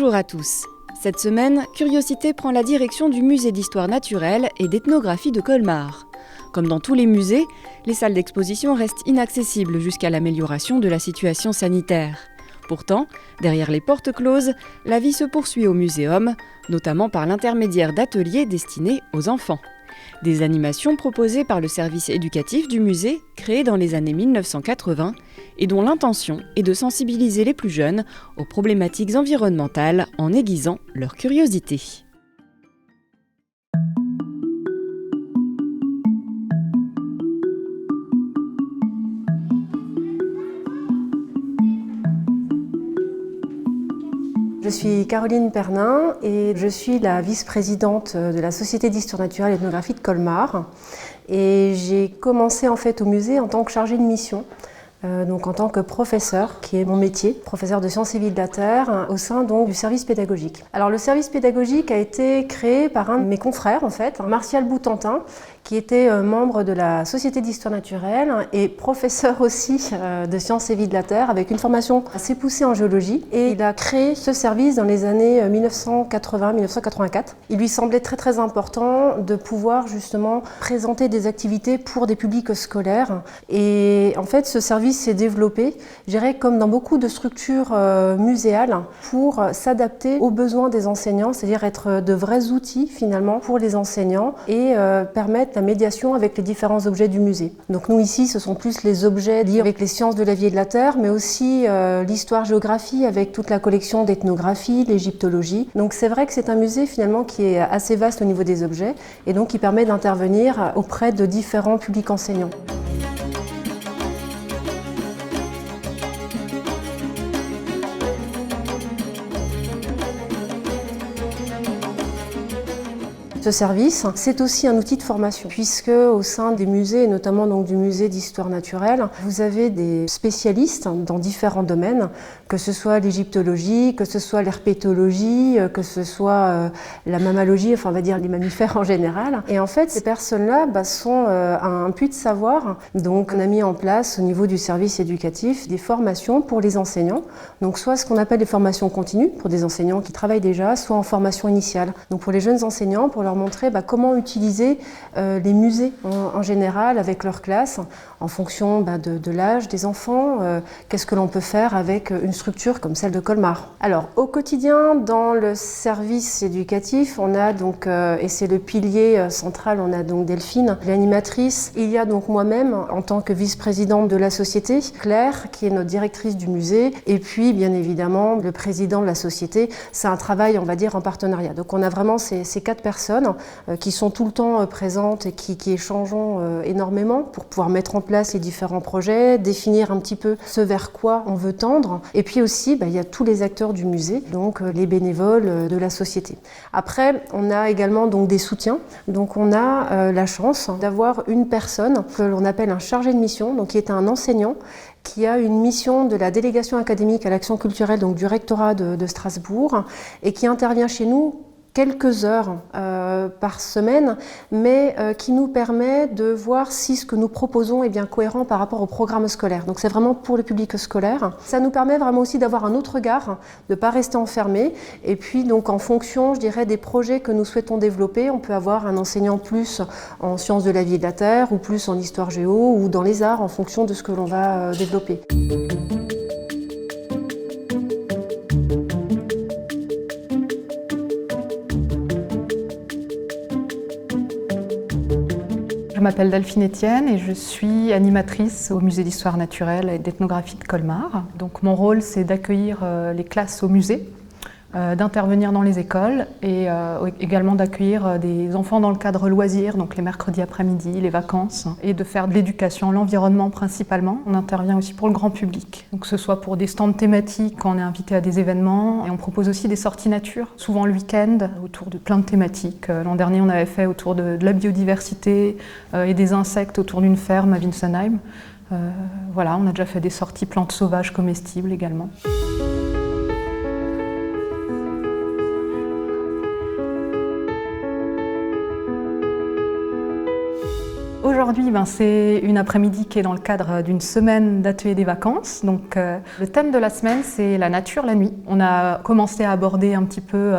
Bonjour à tous. Cette semaine, Curiosité prend la direction du musée d'histoire naturelle et d'ethnographie de Colmar. Comme dans tous les musées, les salles d'exposition restent inaccessibles jusqu'à l'amélioration de la situation sanitaire. Pourtant, derrière les portes closes, la vie se poursuit au muséum, notamment par l'intermédiaire d'ateliers destinés aux enfants. Des animations proposées par le service éducatif du musée, créé dans les années 1980, et dont l'intention est de sensibiliser les plus jeunes aux problématiques environnementales en aiguisant leur curiosité. Je suis Caroline Pernin et je suis la vice-présidente de la Société d'histoire naturelle et d'ethnographie de Colmar. Et j'ai commencé en fait au musée en tant que chargée de mission, donc en tant que professeur, qui est mon métier, professeur de sciences et vie de la Terre, au sein donc du service pédagogique. Alors le service pédagogique a été créé par un de mes confrères en fait, Martial Boutantin, qui était membre de la Société d'histoire naturelle et professeur aussi de sciences et vie de la Terre, avec une formation assez poussée en géologie. Et il a créé ce service dans les années 1980-1984. Il lui semblait très important de pouvoir justement présenter des activités pour des publics scolaires. Et en fait, ce service s'est développé, je dirais, comme dans beaucoup de structures muséales, pour s'adapter aux besoins des enseignants, c'est-à-dire être de vrais outils finalement pour les enseignants et permettre la médiation avec les différents objets du musée. Donc nous ici, ce sont plus les objets liés avec les sciences de la vie et de la terre, mais aussi l'histoire-géographie avec toute la collection d'ethnographie, l'égyptologie. Donc c'est vrai que c'est un musée finalement qui est assez vaste au niveau des objets et donc qui permet d'intervenir auprès de différents publics enseignants. Ce service, c'est aussi un outil de formation, puisque au sein des musées, et notamment donc du musée d'histoire naturelle, vous avez des spécialistes dans différents domaines, que ce soit l'égyptologie, que ce soit l'herpétologie, que ce soit la mammalogie, enfin on va dire les mammifères en général. Et en fait, ces personnes-là sont un puits de savoir. Donc on a mis en place au niveau du service éducatif des formations pour les enseignants. Donc soit ce qu'on appelle les formations continues pour des enseignants qui travaillent déjà, soit en formation initiale. Donc pour les jeunes enseignants, pour leur montrer comment utiliser les musées en général avec leur classe en fonction de l'âge des enfants, qu'est-ce que l'on peut faire avec une structure comme celle de Colmar. Alors au quotidien dans le service éducatif, on a donc, et c'est le pilier central, on a donc Delphine, l'animatrice, il y a donc moi-même en tant que vice-présidente de la société, Claire qui est notre directrice du musée, et puis bien évidemment le président de la société. C'est un travail on va dire en partenariat, donc on a vraiment ces 4 personnes qui sont tout le temps présentes et qui échangeons énormément pour pouvoir mettre en place les différents projets, définir un petit peu ce vers quoi on veut tendre. Et puis aussi, il y a tous les acteurs du musée, donc les bénévoles de la société. Après, on a également donc des soutiens. Donc on a la chance d'avoir une personne que l'on appelle un chargé de mission, donc qui est un enseignant qui a une mission de la délégation académique à l'action culturelle, donc du rectorat de Strasbourg, et qui intervient chez nous quelques heures par semaine, mais qui nous permet de voir si ce que nous proposons est bien cohérent par rapport au programme scolaire. Donc c'est vraiment pour le public scolaire. Ça nous permet vraiment aussi d'avoir un autre regard, de ne pas rester enfermé. Et puis donc en fonction, je dirais, des projets que nous souhaitons développer, on peut avoir un enseignant plus en sciences de la vie et de la terre, ou plus en histoire géo, ou dans les arts, en fonction de ce que l'on va développer. Je m'appelle Delphine Etienne et je suis animatrice au musée d'histoire naturelle et d'ethnographie de Colmar. Donc mon rôle, c'est d'accueillir les classes au musée, d'intervenir dans les écoles et également d'accueillir des enfants dans le cadre loisirs, donc les mercredis après-midi, les vacances, et de faire de l'éducation, l'environnement principalement. On intervient aussi pour le grand public, donc que ce soit pour des stands thématiques quand on est invité à des événements, et on propose aussi des sorties nature, souvent le week-end, autour de plein de thématiques. L'an dernier, on avait fait autour de la biodiversité et des insectes autour d'une ferme à Winsenheim. Voilà, on a déjà fait des sorties plantes sauvages comestibles également. Aujourd'hui, c'est une après-midi qui est dans le cadre d'une semaine d'ateliers des vacances. Donc, le thème de la semaine, c'est la nature la nuit. On a commencé à aborder un petit peu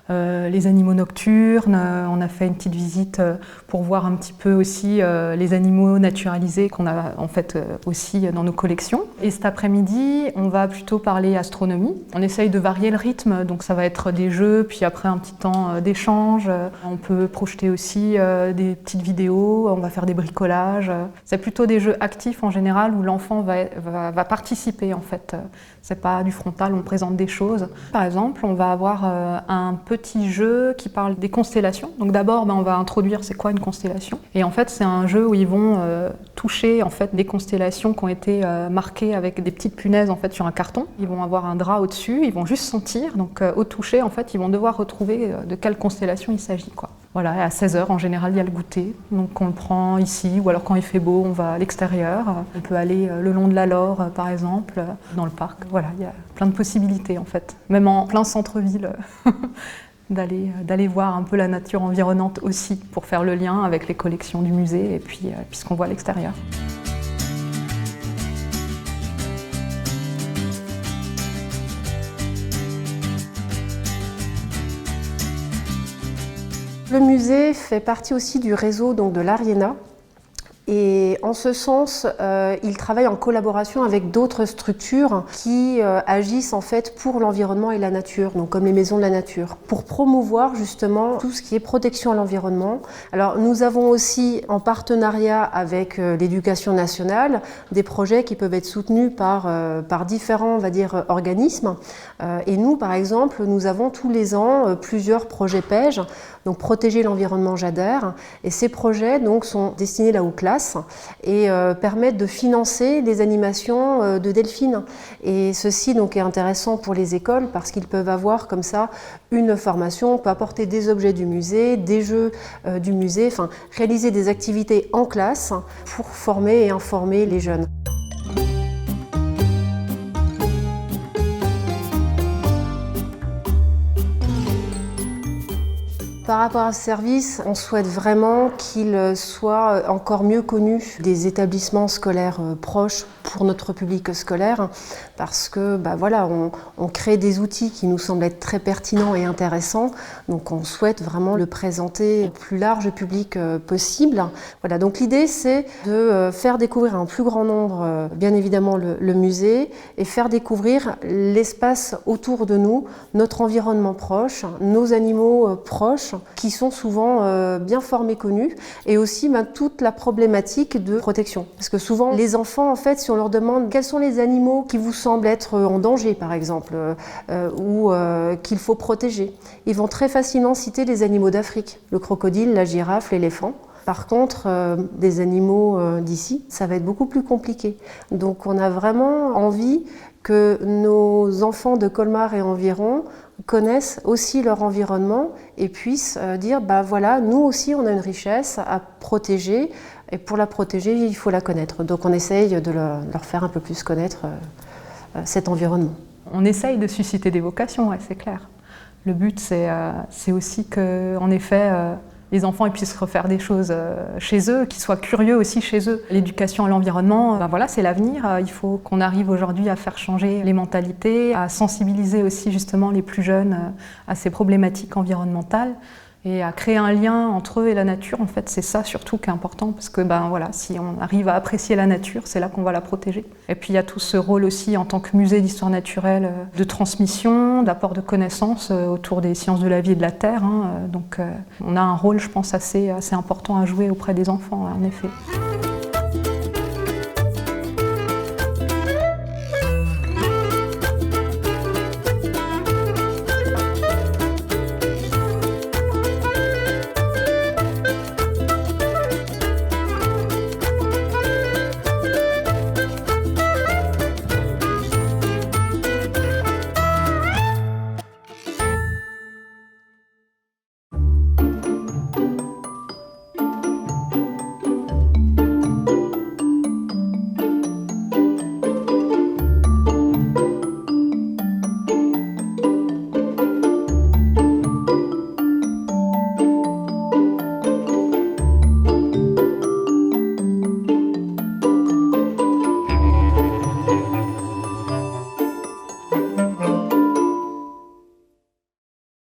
les animaux nocturnes. On a fait une petite visite pour voir un petit peu aussi les animaux naturalisés qu'on a en fait aussi dans nos collections. Et cet après-midi, on va plutôt parler astronomie. On essaye de varier le rythme, donc ça va être des jeux, puis après un petit temps d'échange. On peut projeter aussi des petites vidéos, on va faire des bricolages. C'est plutôt des jeux actifs en général où l'enfant va participer en fait. C'est pas du frontal, on présente des choses. Par exemple, on va avoir un petit jeu qui parle des constellations. Donc d'abord, on va introduire c'est quoi une constellation. Et en fait, c'est un jeu où ils vont toucher en fait des constellations qui ont été marquées avec des petites punaises en fait sur un carton. Ils vont avoir un drap au-dessus, ils vont juste sentir. Donc au toucher, en fait, ils vont devoir retrouver de quelle constellation il s'agit, quoi. Voilà, et à 16h, en général, il y a le goûter. Donc on le prend ici, ou alors quand il fait beau, on va à l'extérieur. On peut aller le long de la Laure, par exemple, dans le parc. Voilà, il y a plein de possibilités, en fait. Même en plein centre-ville, d'aller voir un peu la nature environnante aussi, pour faire le lien avec les collections du musée et puis ce qu'on voit à l'extérieur. Le musée fait partie aussi du réseau donc, de l'Ariena. Et en ce sens, il travaille en collaboration avec d'autres structures qui agissent en fait pour l'environnement et la nature, donc comme les maisons de la nature, pour promouvoir justement tout ce qui est protection à l'environnement. Alors nous avons aussi en partenariat avec l'éducation nationale des projets qui peuvent être soutenus par différents, on va dire, organismes. Et nous, par exemple, nous avons tous les ans plusieurs projets PEJ, donc protéger l'environnement Jadère. Et ces projets donc sont destinés là aux classes et permettent de financer les animations de Delphine. Et ceci donc est intéressant pour les écoles parce qu'ils peuvent avoir comme ça une formation, on peut apporter des objets du musée, des jeux du musée, enfin réaliser des activités en classe pour former et informer les jeunes. Par rapport à ce service, on souhaite vraiment qu'il soit encore mieux connu des établissements scolaires proches pour notre public scolaire parce que voilà, on crée des outils qui nous semblent être très pertinents et intéressants, donc on souhaite vraiment le présenter au plus large public possible. Voilà, donc l'idée c'est de faire découvrir à un plus grand nombre, bien évidemment le musée, et faire découvrir l'espace autour de nous, notre environnement proche, nos animaux proches, qui sont souvent bien formés, connus, et aussi toute la problématique de protection. Parce que souvent, les enfants, en fait, si on leur demande quels sont les animaux qui vous semblent être en danger, par exemple, ou qu'il faut protéger, ils vont très facilement citer les animaux d'Afrique, le crocodile, la girafe, l'éléphant. Par contre, des animaux d'ici, ça va être beaucoup plus compliqué. Donc on a vraiment envie que nos enfants de Colmar et environ connaissent aussi leur environnement et puissent dire voilà, nous aussi on a une richesse à protéger et pour la protéger il faut la connaître. Donc on essaye de leur faire un peu plus connaître cet environnement. On essaye de susciter des vocations, ouais, c'est clair. Le but c'est aussi qu'en effet les enfants puissent refaire des choses chez eux, qu'ils soient curieux aussi chez eux. L'éducation à l'environnement, voilà, c'est l'avenir. Il faut qu'on arrive aujourd'hui à faire changer les mentalités, à sensibiliser aussi justement les plus jeunes à ces problématiques environnementales et à créer un lien entre eux et la nature. En fait, c'est ça surtout qui est important parce que voilà, si on arrive à apprécier la nature, c'est là qu'on va la protéger. Et puis il y a tout ce rôle aussi en tant que musée d'histoire naturelle de transmission, d'apport de connaissances autour des sciences de la vie et de la terre. Donc on a un rôle, je pense, assez important à jouer auprès des enfants, en effet.